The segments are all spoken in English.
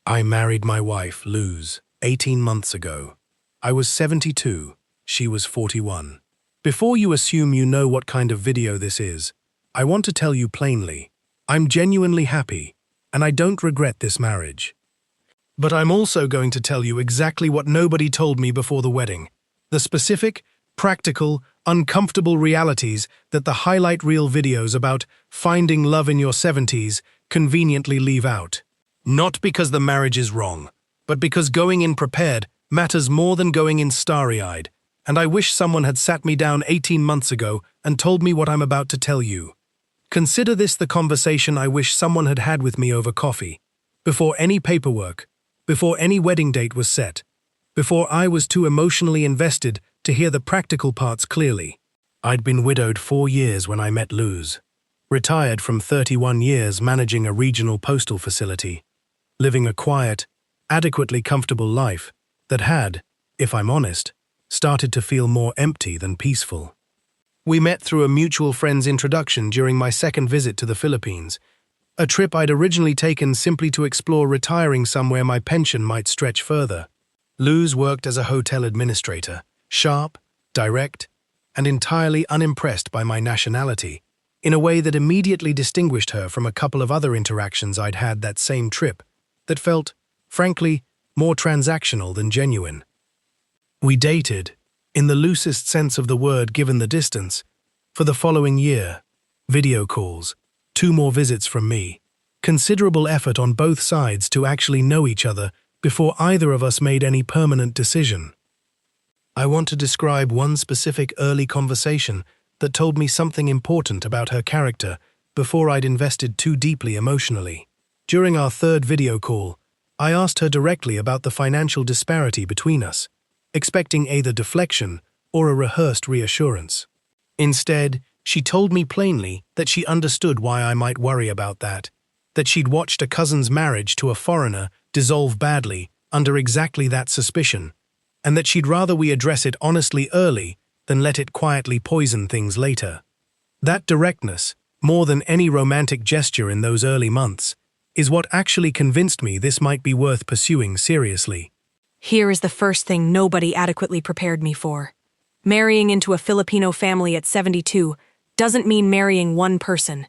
I married my wife, Luz, 18 months ago. I was 72, she was 41. Before you assume you know what kind of video this is, I want to tell you plainly, I'm genuinely happy, and I don't regret this marriage. But I'm also going to tell you exactly what nobody told me before the wedding, the specific, practical, uncomfortable realities that the highlight reel videos about finding love in your 70s conveniently leave out. Not because the marriage is wrong, but because going in prepared matters more than going in starry-eyed, and I wish someone had sat me down 18 months ago and told me what I'm about to tell you. Consider this the conversation I wish someone had had with me over coffee, before any paperwork, before any wedding date was set, before I was too emotionally invested to hear the practical parts clearly. I'd been widowed 4 years when I met Luz, retired from 31 years managing a regional postal facility, living a quiet, adequately comfortable life that had, if I'm honest, started to feel more empty than peaceful. We met through a mutual friend's introduction during my second visit to the Philippines, a trip I'd originally taken simply to explore retiring somewhere my pension might stretch further. Luz worked as a hotel administrator, sharp, direct, and entirely unimpressed by my nationality, in a way that immediately distinguished her from a couple of other interactions I'd had that same trip that felt, frankly, more transactional than genuine. We dated, in the loosest sense of the word given the distance, for the following year. Video calls, 2 more visits from me, considerable effort on both sides to actually know each other before either of us made any permanent decision. I want to describe one specific early conversation that told me something important about her character before I'd invested too deeply emotionally. During our third video call, I asked her directly about the financial disparity between us, expecting either deflection or a rehearsed reassurance. Instead, she told me plainly that she understood why I might worry about that she'd watched a cousin's marriage to a foreigner dissolve badly under exactly that suspicion, and that she'd rather we address it honestly early than let it quietly poison things later. That directness, more than any romantic gesture in those early months, is what actually convinced me this might be worth pursuing seriously. Here is the first thing nobody adequately prepared me for. Marrying into a Filipino family at 72 doesn't mean marrying one person.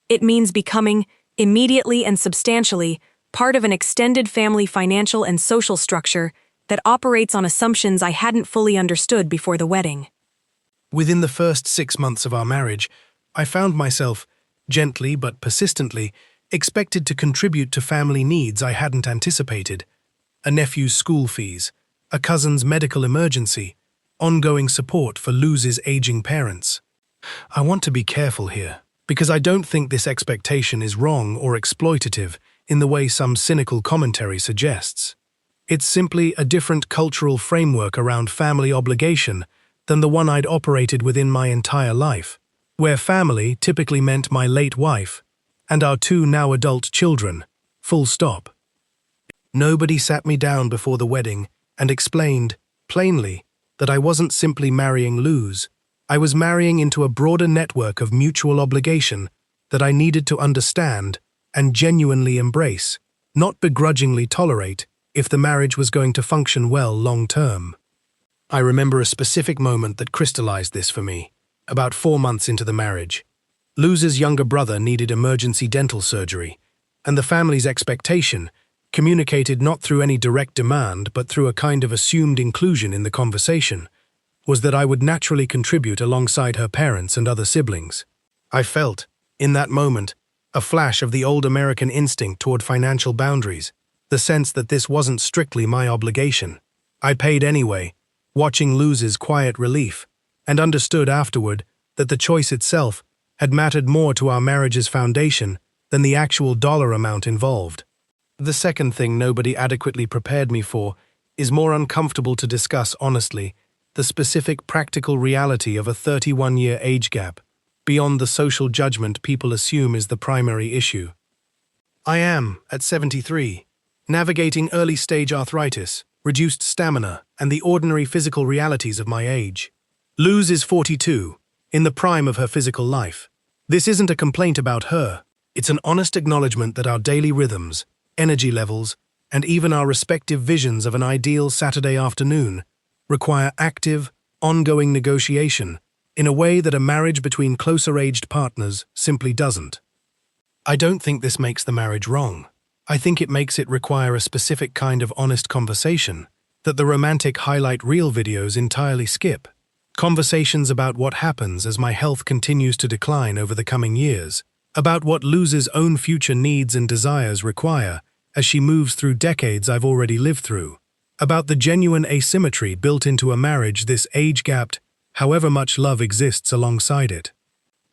It means becoming, immediately and substantially, part of an extended family financial and social structure that operates on assumptions I hadn't fully understood before the wedding. Within the first 6 months of our marriage, I found myself, gently but persistently, expected to contribute to family needs I hadn't anticipated. A nephew's school fees, a cousin's medical emergency, ongoing support for Luz's aging parents. I want to be careful here, because I don't think this expectation is wrong or exploitative in the way some cynical commentary suggests. It's simply a different cultural framework around family obligation than the one I'd operated within my entire life, where family typically meant my late wife and our 2 now adult children, full stop. Nobody sat me down before the wedding and explained, plainly, that I wasn't simply marrying Luz. I was marrying into a broader network of mutual obligation that I needed to understand and genuinely embrace, not begrudgingly tolerate, if the marriage was going to function well long-term. I remember a specific moment that crystallized this for me, about 4 months into the marriage. Luz's younger brother needed emergency dental surgery, and the family's expectation, communicated not through any direct demand but through a kind of assumed inclusion in the conversation, was that I would naturally contribute alongside her parents and other siblings. I felt, in that moment, a flash of the old American instinct toward financial boundaries, the sense that this wasn't strictly my obligation. I paid anyway, watching Luz's quiet relief, and understood afterward that the choice itself had mattered more to our marriage's foundation than the actual dollar amount involved. The second thing nobody adequately prepared me for is more uncomfortable to discuss honestly, the specific practical reality of a 31-year age gap, beyond the social judgment people assume is the primary issue. I am, at 73, navigating early-stage arthritis, reduced stamina, and the ordinary physical realities of my age. Luz is 42, in the prime of her physical life. This isn't a complaint about her, it's an honest acknowledgement that our daily rhythms, energy levels, and even our respective visions of an ideal Saturday afternoon require active, ongoing negotiation in a way that a marriage between closer-aged partners simply doesn't. I don't think this makes the marriage wrong. I think it makes it require a specific kind of honest conversation that the romantic highlight reel videos entirely skip. Conversations about what happens as my health continues to decline over the coming years, about what Luz's own future needs and desires require as she moves through decades I've already lived through, about the genuine asymmetry built into a marriage this age-gapped, however much love exists alongside it.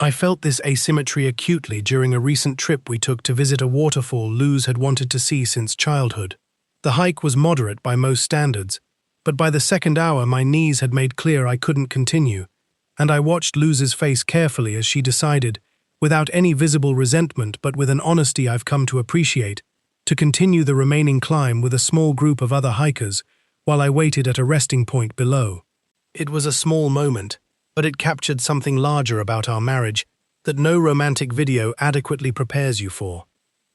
I felt this asymmetry acutely during a recent trip we took to visit a waterfall Luz had wanted to see since childhood. The hike was moderate by most standards, but by the second hour my knees had made clear I couldn't continue, and I watched Luz's face carefully as she decided, without any visible resentment but with an honesty I've come to appreciate, to continue the remaining climb with a small group of other hikers while I waited at a resting point below. It was a small moment, but it captured something larger about our marriage that no romantic video adequately prepares you for.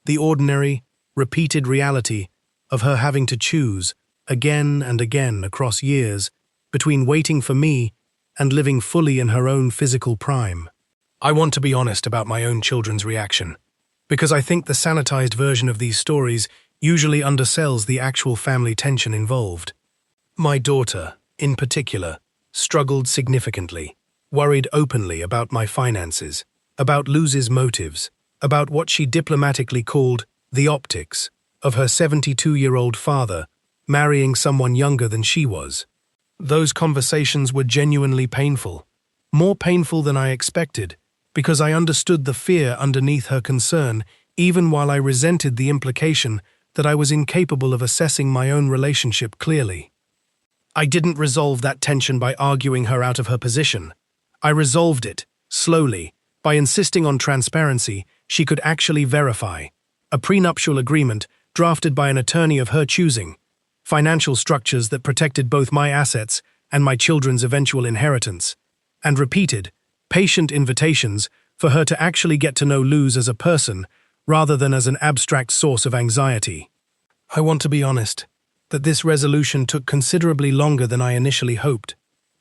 The ordinary, repeated reality of her having to choose, again and again across years, between waiting for me and living fully in her own physical prime. I want to be honest about my own children's reaction, because I think the sanitized version of these stories usually undersells the actual family tension involved. My daughter, in particular, struggled significantly, worried openly about my finances, about Luz's motives, about what she diplomatically called the optics of her 72-year-old father marrying someone younger than she was. Those conversations were genuinely painful, more painful than I expected, because I understood the fear underneath her concern, even while I resented the implication that I was incapable of assessing my own relationship clearly. I didn't resolve that tension by arguing her out of her position. I resolved it, slowly, by insisting on transparency she could actually verify, a prenuptial agreement drafted by an attorney of her choosing, financial structures that protected both my assets and my children's eventual inheritance, and repeated, patient invitations for her to actually get to know Luz as a person rather than as an abstract source of anxiety. I want to be honest that this resolution took considerably longer than I initially hoped.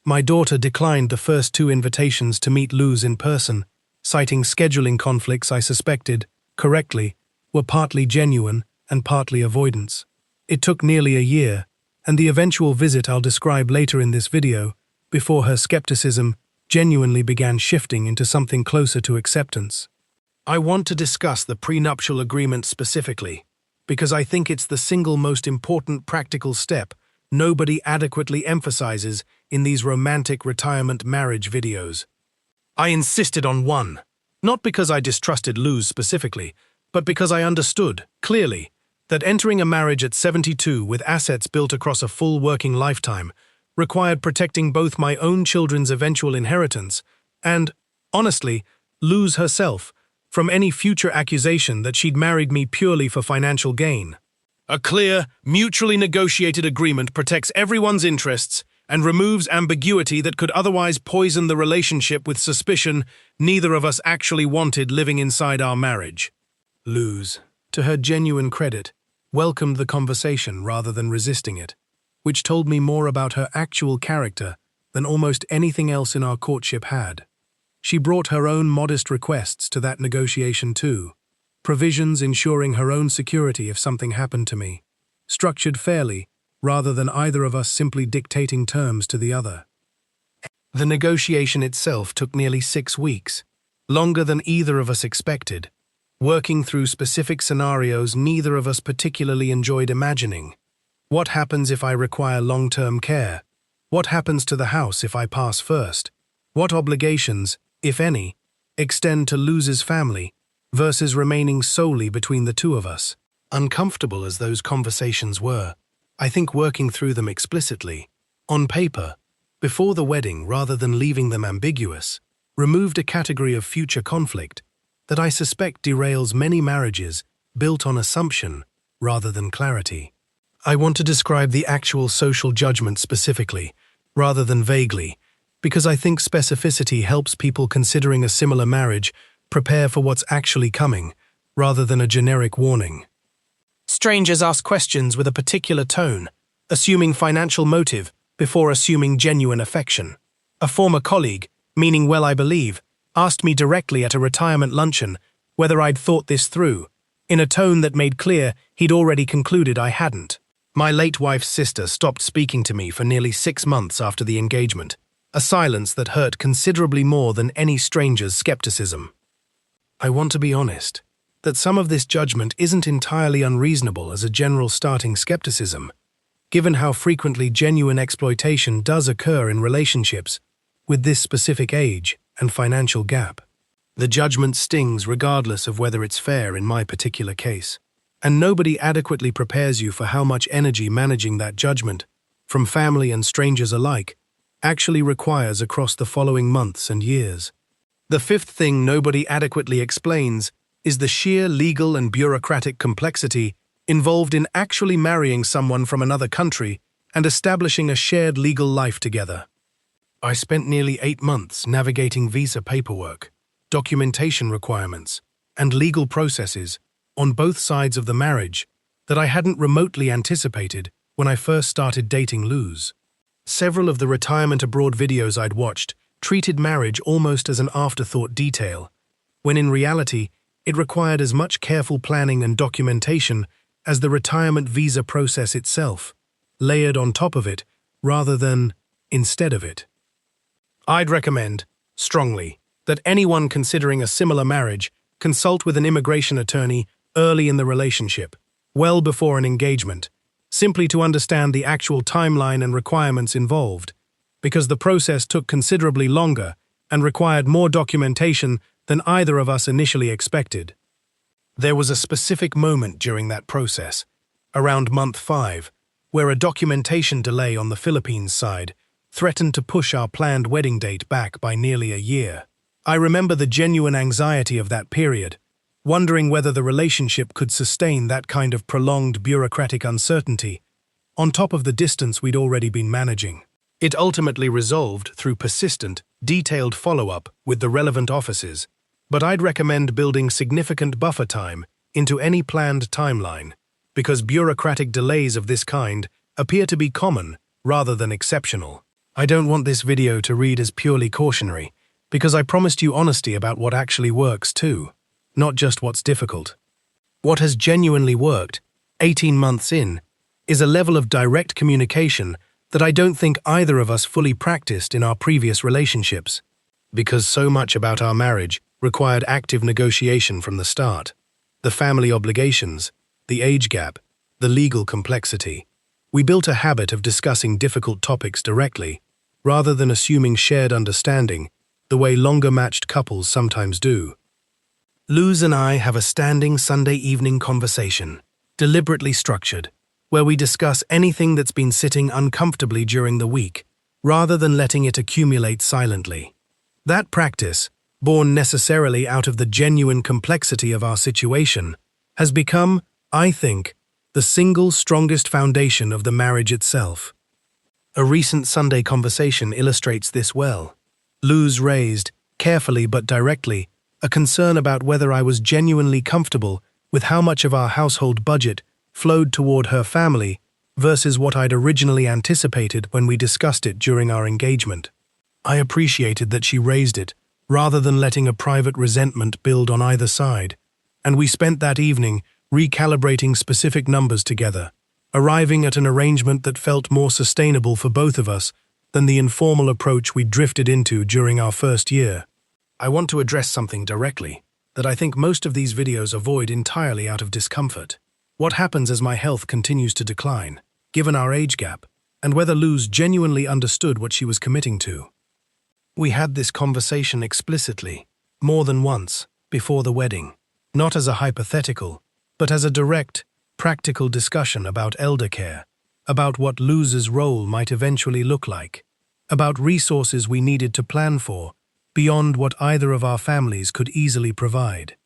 My daughter declined the first 2 invitations to meet Luz in person, citing scheduling conflicts I suspected, correctly, were partly genuine and partly avoidance. It took nearly a year, and the eventual visit I'll describe later in this video, before her skepticism genuinely began shifting into something closer to acceptance. I want to discuss the prenuptial agreement specifically, because I think it's the single most important practical step nobody adequately emphasizes in these romantic retirement marriage videos. I insisted on one, not because I distrusted Luz specifically, but because I understood, clearly, that entering a marriage at 72 with assets built across a full working lifetime required protecting both my own children's eventual inheritance and, honestly, Luz herself, from any future accusation that she'd married me purely for financial gain. A clear, mutually negotiated agreement protects everyone's interests and removes ambiguity that could otherwise poison the relationship with suspicion neither of us actually wanted living inside our marriage. Luz, to her genuine credit, welcomed the conversation rather than resisting it, which told me more about her actual character than almost anything else in our courtship had. She brought her own modest requests to that negotiation too, provisions ensuring her own security if something happened to me, structured fairly rather than either of us simply dictating terms to the other. The negotiation itself took nearly 6 weeks, longer than either of us expected, working through specific scenarios neither of us particularly enjoyed imagining. What happens if I require long-term care? What happens to the house if I pass first? What obligations, if any, extend to Luz's family versus remaining solely between the two of us? Uncomfortable as those conversations were, I think working through them explicitly, on paper, before the wedding rather than leaving them ambiguous, removed a category of future conflict that I suspect derails many marriages built on assumption rather than clarity. I want to describe the actual social judgment specifically, rather than vaguely, because I think specificity helps people considering a similar marriage prepare for what's actually coming, rather than a generic warning. Strangers ask questions with a particular tone, assuming financial motive before assuming genuine affection. A former colleague, meaning well I believe, asked me directly at a retirement luncheon whether I'd thought this through, in a tone that made clear he'd already concluded I hadn't. My late wife's sister stopped speaking to me for nearly 6 months after the engagement, a silence that hurt considerably more than any stranger's skepticism. I want to be honest, that some of this judgment isn't entirely unreasonable as a general starting skepticism, given how frequently genuine exploitation does occur in relationships with this specific age and financial gap. The judgment stings regardless of whether it's fair in my particular case, and nobody adequately prepares you for how much energy managing that judgment, from family and strangers alike, actually requires across the following months and years. The fifth thing nobody adequately explains is the sheer legal and bureaucratic complexity involved in actually marrying someone from another country and establishing a shared legal life together. I spent nearly 8 months navigating visa paperwork, documentation requirements, and legal processes on both sides of the marriage that I hadn't remotely anticipated when I first started dating Luz. Several of the retirement abroad videos I'd watched treated marriage almost as an afterthought detail, when in reality it required as much careful planning and documentation as the retirement visa process itself, layered on top of it rather than instead of it. I'd recommend, strongly, that anyone considering a similar marriage consult with an immigration attorney early in the relationship, well before an engagement, simply to understand the actual timeline and requirements involved, because the process took considerably longer and required more documentation than either of us initially expected. There was a specific moment during that process, around month 5, where a documentation delay on the Philippines side threatened to push our planned wedding date back by nearly a year. I remember the genuine anxiety of that period, wondering whether the relationship could sustain that kind of prolonged bureaucratic uncertainty, on top of the distance we'd already been managing. It ultimately resolved through persistent, detailed follow-up with the relevant offices, but I'd recommend building significant buffer time into any planned timeline, because bureaucratic delays of this kind appear to be common rather than exceptional. I don't want this video to read as purely cautionary, because I promised you honesty about what actually works too, not just what's difficult. What has genuinely worked, 18 months in, is a level of direct communication that I don't think either of us fully practiced in our previous relationships, because so much about our marriage required active negotiation from the start. The family obligations, the age gap, the legal complexity. We built a habit of discussing difficult topics directly, rather than assuming shared understanding, the way longer-matched couples sometimes do. Luz and I have a standing Sunday evening conversation, deliberately structured, where we discuss anything that's been sitting uncomfortably during the week, rather than letting it accumulate silently. That practice, born necessarily out of the genuine complexity of our situation, has become, I think, the single strongest foundation of the marriage itself. A recent Sunday conversation illustrates this well. Luz raised, carefully but directly, a concern about whether I was genuinely comfortable with how much of our household budget flowed toward her family versus what I'd originally anticipated when we discussed it during our engagement. I appreciated that she raised it, rather than letting a private resentment build on either side, and we spent that evening recalibrating specific numbers together, arriving at an arrangement that felt more sustainable for both of us than the informal approach we drifted into during our first year. I want to address something directly that I think most of these videos avoid entirely out of discomfort. What happens as my health continues to decline, given our age gap, and whether Luz genuinely understood what she was committing to. We had this conversation explicitly, more than once, before the wedding, not as a hypothetical, but as a direct, practical discussion about elder care, about what Luz's role might eventually look like, about resources we needed to plan for, beyond what either of our families could easily provide.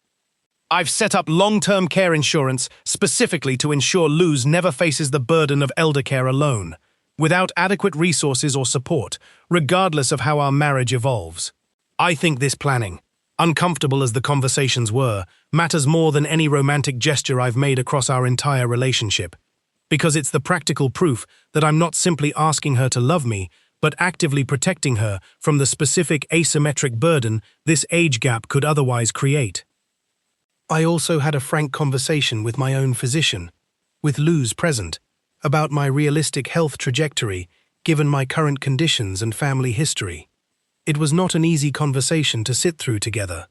I've set up long-term care insurance specifically to ensure Luz never faces the burden of elder care alone, without adequate resources or support, regardless of how our marriage evolves. I think this planning, Uncomfortable as the conversations were, matters more than any romantic gesture I've made across our entire relationship. Because it's the practical proof that I'm not simply asking her to love me, but actively protecting her from the specific asymmetric burden this age gap could otherwise create. I also had a frank conversation with my own physician, with Luz present, about my realistic health trajectory given my current conditions and family history. It was not an easy conversation to sit through together,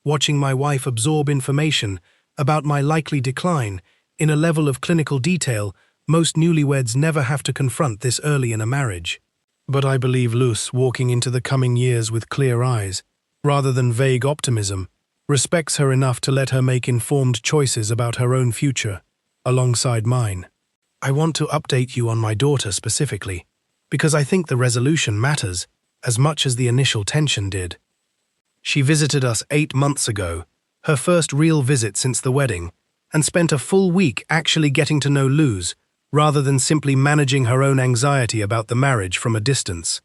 watching my wife absorb information about my likely decline in a level of clinical detail most newlyweds never have to confront this early in a marriage. But I believe Luz, walking into the coming years with clear eyes, rather than vague optimism, respects her enough to let her make informed choices about her own future, alongside mine. I want to update you on my daughter specifically, because I think the resolution matters as much as the initial tension did. She visited us 8 months ago, her first real visit since the wedding, and spent a full week actually getting to know Luz, rather than simply managing her own anxiety about the marriage from a distance.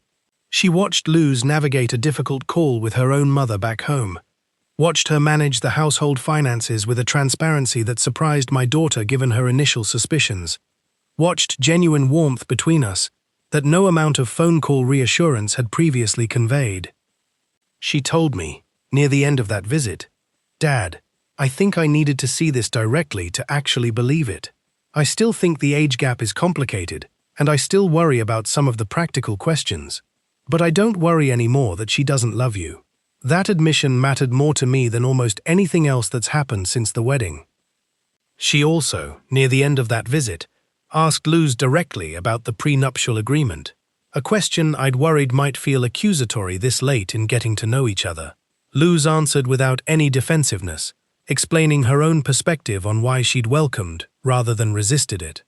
She watched Luz navigate a difficult call with her own mother back home, watched her manage the household finances with a transparency that surprised my daughter given her initial suspicions, watched genuine warmth between us that no amount of phone call reassurance had previously conveyed. She told me, near the end of that visit, "Dad, I think I needed to see this directly to actually believe it. I still think the age gap is complicated, and I still worry about some of the practical questions. But I don't worry anymore that she doesn't love you." That admission mattered more to me than almost anything else that's happened since the wedding. She also, near the end of that visit, asked Luz directly about the prenuptial agreement, a question I'd worried might feel accusatory this late in getting to know each other. Luz answered without any defensiveness, explaining her own perspective on why she'd welcomed rather than resisted it.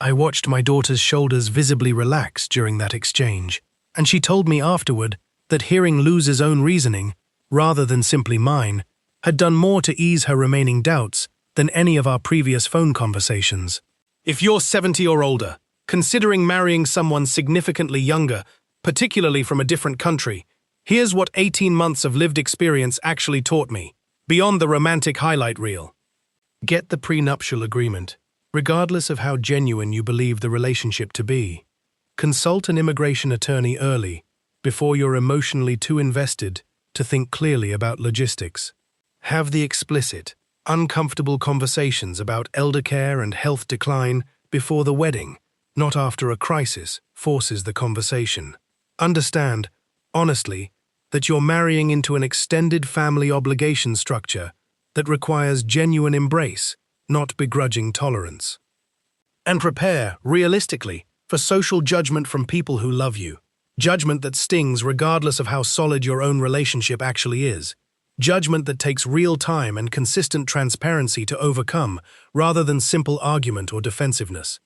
I watched my daughter's shoulders visibly relax during that exchange, and she told me afterward that hearing Luz's own reasoning, rather than simply mine, had done more to ease her remaining doubts than any of our previous phone conversations. If you're 70 or older, considering marrying someone significantly younger, particularly from a different country, here's what 18 months of lived experience actually taught me, beyond the romantic highlight reel. Get the prenuptial agreement, regardless of how genuine you believe the relationship to be. Consult an immigration attorney early, before you're emotionally too invested to think clearly about logistics. Have the explicit, uncomfortable conversations about elder care and health decline before the wedding, not after a crisis forces the conversation. Understand, honestly, that you're marrying into an extended family obligation structure that requires genuine embrace, not begrudging tolerance. And prepare, realistically, for social judgment from people who love you. Judgment that stings regardless of how solid your own relationship actually is. Judgment that takes real time and consistent transparency to overcome, rather than simple argument or defensiveness.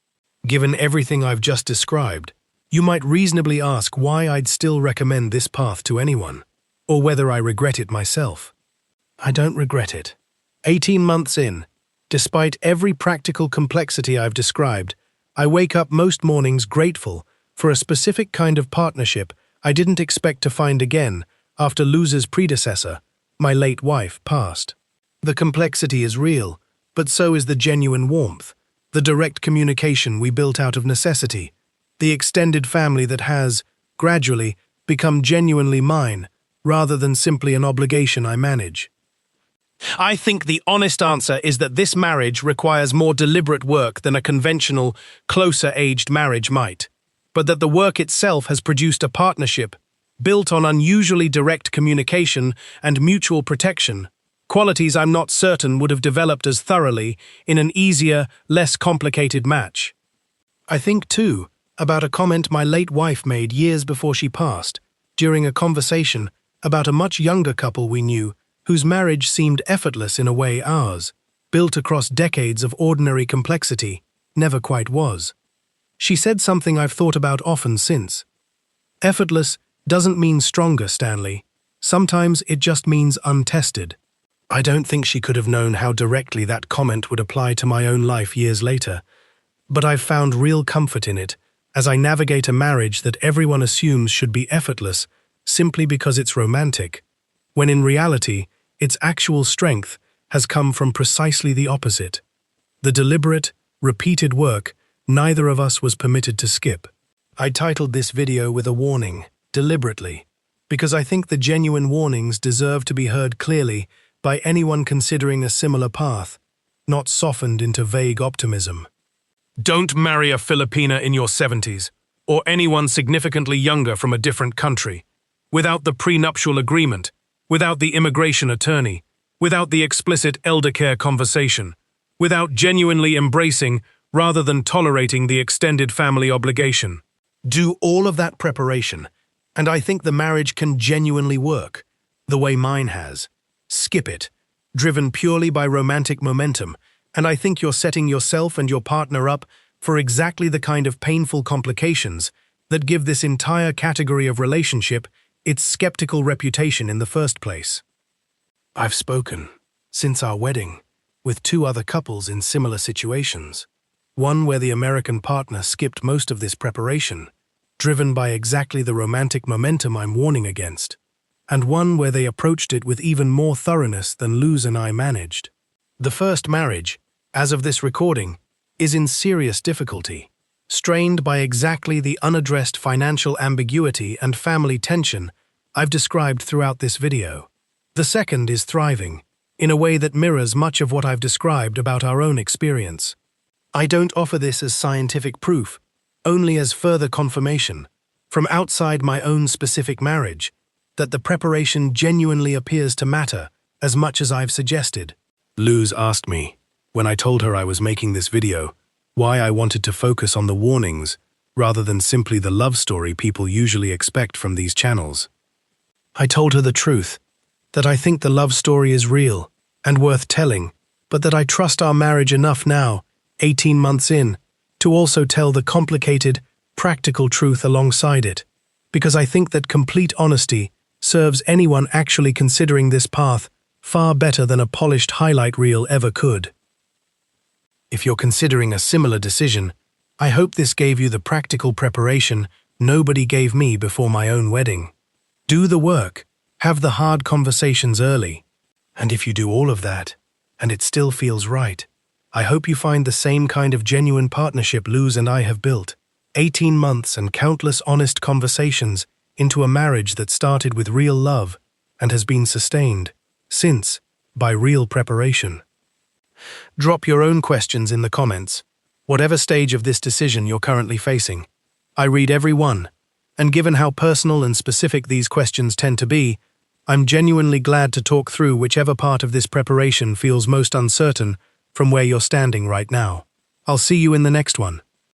Given everything I've just described, you might reasonably ask why I'd still recommend this path to anyone, or whether I regret it myself. I don't regret it. 18 months in, despite every practical complexity I've described, I wake up most mornings grateful for a specific kind of partnership I didn't expect to find again after Luz's predecessor, my late wife, passed. The complexity is real, but so is the genuine warmth, the direct communication we built out of necessity, the extended family that has, gradually, become genuinely mine, rather than simply an obligation I manage. I think the honest answer is that this marriage requires more deliberate work than a conventional, closer-aged marriage might, but that the work itself has produced a partnership built on unusually direct communication and mutual protection, qualities I'm not certain would have developed as thoroughly in an easier, less complicated match. I think, too, about a comment my late wife made years before she passed, during a conversation about a much younger couple we knew whose marriage seemed effortless in a way ours, built across decades of ordinary complexity, never quite was. She said something I've thought about often since. Effortless doesn't mean stronger, Stanley. Sometimes it just means untested. I don't think she could have known how directly that comment would apply to my own life years later, but I've found real comfort in it as I navigate a marriage that everyone assumes should be effortless simply because it's romantic, when in reality, its actual strength has come from precisely the opposite. The deliberate, repeated work neither of us was permitted to skip. I titled this video with a warning, deliberately, because I think the genuine warnings deserve to be heard clearly by anyone considering a similar path, not softened into vague optimism. Don't marry a Filipina in your 70s, or anyone significantly younger from a different country, without the prenuptial agreement, without the immigration attorney, without the explicit elder care conversation, without genuinely embracing rather than tolerating the extended family obligation. Do all of that preparation, and I think the marriage can genuinely work, the way mine has. Skip it, driven purely by romantic momentum, and I think you're setting yourself and your partner up for exactly the kind of painful complications that give this entire category of relationship its skeptical reputation in the first place. I've spoken, since our wedding, with 2 other couples in similar situations. One where the American partner skipped most of this preparation, driven by exactly the romantic momentum I'm warning against, and one where they approached it with even more thoroughness than Luz and I managed. The first marriage, as of this recording, is in serious difficulty, strained by exactly the unaddressed financial ambiguity and family tension I've described throughout this video. The second is thriving, in a way that mirrors much of what I've described about our own experience. I don't offer this as scientific proof, only as further confirmation, from outside my own specific marriage, that the preparation genuinely appears to matter as much as I've suggested. Luz asked me, when I told her I was making this video, why I wanted to focus on the warnings rather than simply the love story people usually expect from these channels. I told her the truth, that I think the love story is real and worth telling, but that I trust our marriage enough now, 18 months in, to also tell the complicated, practical truth alongside it, because I think that complete honesty serves anyone actually considering this path far better than a polished highlight reel ever could. If you're considering a similar decision, I hope this gave you the practical preparation nobody gave me before my own wedding. Do the work, have the hard conversations early, and if you do all of that, and it still feels right, I hope you find the same kind of genuine partnership Luz and I have built, 18 months and countless honest conversations into a marriage that started with real love and has been sustained, since, by real preparation. Drop your own questions in the comments, whatever stage of this decision you're currently facing. I read every one, and given how personal and specific these questions tend to be, I'm genuinely glad to talk through whichever part of this preparation feels most uncertain from where you're standing right now. I'll see you in the next one.